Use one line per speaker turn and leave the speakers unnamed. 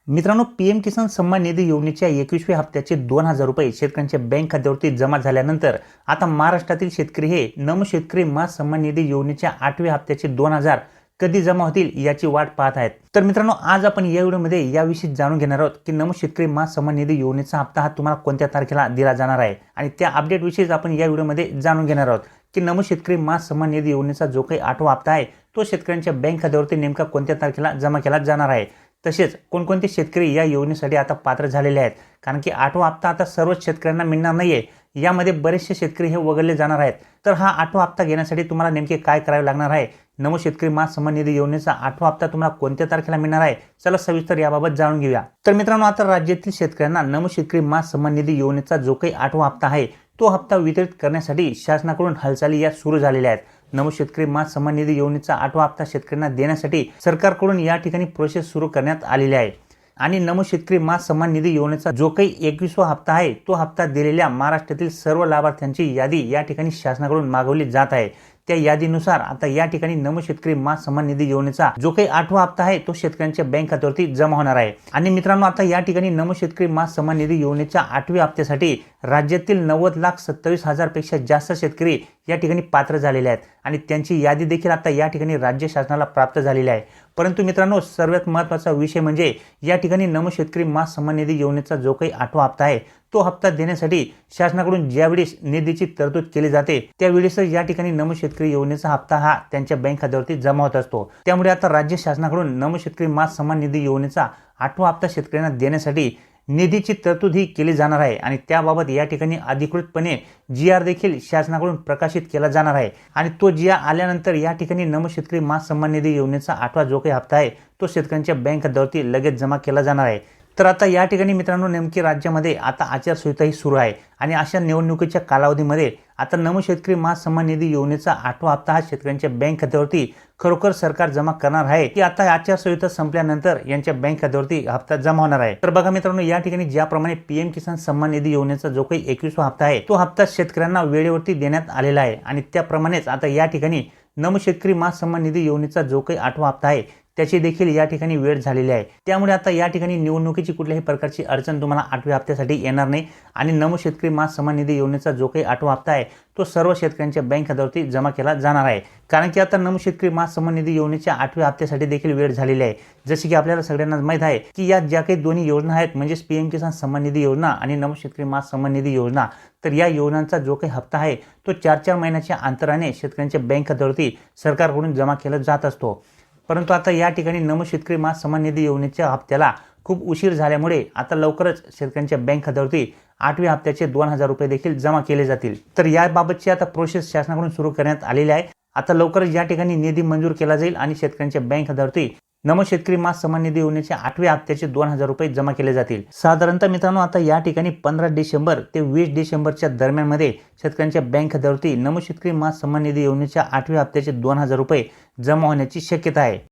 मित्रांनो, पीएम किसान सन्मान निधी योजनेच्या 21व्या हप्त्याचे 2000 रुपये शेतकऱ्यांच्या बँक खात्यावरती जमा झाल्यानंतर आता महाराष्ट्रातील शेतकरी हे नमो शेतकरी मा सन्मान निधी योजनेच्या 8व्या हप्त्याचे 2000 कधी जमा होतील याची वाट पाहत आहेत। तर मित्रांनो, आज आपण या व्हिडिओमध्ये याविषयी जाणून घेणार आहोत की नमो शेतकरी मा सन्मान निधी योजनेचा हप्ता हा तुम्हाला कोणत्या तारखेला दिला जाणार आहे आणि त्या अपडेट विषयीच आपण या व्हिडिओमध्ये जाणून घेणार आहोत की नमो शेतकरी मा सन्मान निधी योजनेचा जो काही 8वा हप्ता आहे तो शेतकऱ्यांच्या बँक खात्यावरती नेमका कोणत्या तारखेला जमा केला जाणार आहे। तसेच कोणकोणते शेतकरी या योजनेसाठी आता पात्र झालेले आहेत, कारण की 8वा हप्ता आता सर्वच शेतकऱ्यांना मिळणार नाहीये, यामध्ये बरेचसे शेतकरी हे वगळले जाणार आहेत। तर हा 8वा हप्ता घेण्यासाठी तुम्हाला नेमके काय करावे लागणार आहे, नमो शेतकरी मा सन्मान निधी योजनेचा 8वा हप्ता तुम्हाला कोणत्या तारखेला मिळणार आहे, चला सविस्तर याबाबत जाणून घेऊया। तर मित्रांनो, आता राज्यातील शेतकऱ्यांना नमो शेतकरी मा सन्मान निधी योजनेचा जो काही 8वा हप्ता आहे तो हप्ता वितरित करण्यासाठी शासनाकडून हालचाली या सुरू झालेल्या आहेत। नमो शेतकरी मा सन्मान निधी योजनेचा 8वा हप्ता शेतकऱ्यांना देण्यासाठी सरकारकडून या ठिकाणी प्रोसेस सुरू करण्यात आलेली आहे आणि नमो शेतकरी मा सन्मान निधी योजनेचा जो काही 21वा हप्ता आहे तो हप्ता दिलेल्या महाराष्ट्रातील सर्व लाभार्थ्यांची यादी या ठिकाणी शासनाकडून मागवली जात आहे। त्या यादीनुसार आता या ठिकाणी नमो शेतकरी मा सन्मान निधी योजनेचा जो काही 8वा हप्ता आहे तो शेतकऱ्यांच्या बँक खात्यावरती जमा होणार आहे। आणि मित्रांनो, आता या ठिकाणी नमो शेतकरी मा सन्मान निधी योजनेच्या 8व्या हप्त्यासाठी राज्यातील 90,27,000 पेक्षा जास्त शेतकरी या ठिकाणी पात्र झालेले आहेत आणि त्यांची यादी देखील आता या ठिकाणी राज्य शासनाला प्राप्त झालेली आहे। परंतु मित्रांनो, सर्वात महत्त्वाचा विषय म्हणजे या ठिकाणी नमो शेतकरी मा सन्मान निधी योजनेचा जो काही 8वा हप्ता आहे तो हप्ता देण्यासाठी शासनाकडून ज्यावेळेस निधीची तरतूद केली जाते त्यावेळेस या ठिकाणी नमो शेतकरी योजनेचा हप्ता हा त्यांच्या बँक खात्यावरती जमा होत असतो। त्यामुळे आता राज्य शासनाकडून नमो शेतकरी मा सन्मान निधी योजनेचा 8वा हप्ता शेतकऱ्यांना देण्यासाठी निधीची तरतूद ही केली जाणार आहे आणि त्याबाबत या ठिकाणी अधिकृतपणे GR देखील शासनाकडून प्रकाशित केला जाणार आहे आणि तो GR आल्यानंतर या ठिकाणी नमो शेतकरी मा सन्मान निधी योजनेचा 8वा जो काही हप्ता आहे तो शेतकऱ्यांच्या बँक खात्यावरती लगेच जमा केला जाणार आहे। तर आता या ठिकाणी मित्रांनो, नेमकी राज्यामध्ये आता आचारसंहिता ही सुरू आहे आणि अशा निवडणुकीच्या कालावधीमध्ये आता नमो शेतकरी मा सन्मान निधी योजनेचा 8वा हप्ता हा शेतकऱ्यांच्या बँक खात्यावरती खरोखर सरकार जमा करणार आहे की आता आचारसंहिता संपल्यानंतर यांच्या बँक खात्यावरती हप्ता जमा होणार आहे। तर बघा मित्रांनो, या ठिकाणी ज्याप्रमाणे पीएम किसान सन्मान निधी योजनेचा जो काही 21वा हप्ता आहे तो हप्ता शेतकऱ्यांना वेळेवरती देण्यात आलेला आहे आणि त्याप्रमाणेच आता या ठिकाणी नमो शेतकरी मा सन्मान निधी योजनेचा जो काही 8वा हप्ता आहे त्याची देखील या ठिकाणी वेळ झालेली आहे। त्यामुळे आता या ठिकाणी निवडणुकीची कुठल्याही प्रकारची अडचण तुम्हाला 8व्या हप्त्यासाठी येणार नाही आणि नमो शेतकरी मा सन्मान निधी योजनेचा जो काही 8वा हप्ता आहे तो सर्व शेतकऱ्यांच्या बँक खात्यावरती जमा केला जाणार आहे, कारण की आता नमो शेतकरी मा सन्मान निधी योजनेच्या 8व्या हप्त्यासाठी देखील वेळ झालेली आहे। जसे की आपल्याला सगळ्यांना माहित आहे की या ज्या काही दोन्ही योजना आहेत म्हणजे पीएम किसान सन्मान निधी योजना आणि नमो शेतकरी मा सन्मान निधी योजना, तर या योजनांचा जो काही हप्ता आहे तो 4-4 महिन्याच्या अंतराने शेतकऱ्यांच्या बँक खात्यावरती सरकारकडून जमा केला जात असतो। परंतु आता या ठिकाणी नमो शेतकरी मा सन्मान निधी योजनेच्या हप्त्याला खूप उशीर झाल्यामुळे आता लवकरच शेतकऱ्यांच्या बँक खात्यावरती 8व्या हप्त्याचे 2000 रुपये देखील जमा केले जातील। तर याबाबतची आता प्रोसेस शासनाकडून सुरू करण्यात आलेली आहे। आता लवकरच या ठिकाणी निधी मंजूर केला जाईल आणि शेतकऱ्यांच्या बँक खात्यावरती नमो शेतकरी मा सन्मान निधी योजनेच्या 8व्या हप्त्याचे 2000 रुपये जमा केले जातील। साधारणतः मित्रांनो, आता या ठिकाणी 15 डिसेंबर ते 20 डिसेंबरच्या दरम्यानमध्ये शेतकऱ्यांच्या बँक खात्यावरती नमो शेतकरी मा सन्मान निधी योजनेच्या 8व्या हप्त्याचे 2000 रुपये जमा होण्याची शक्यता आहे।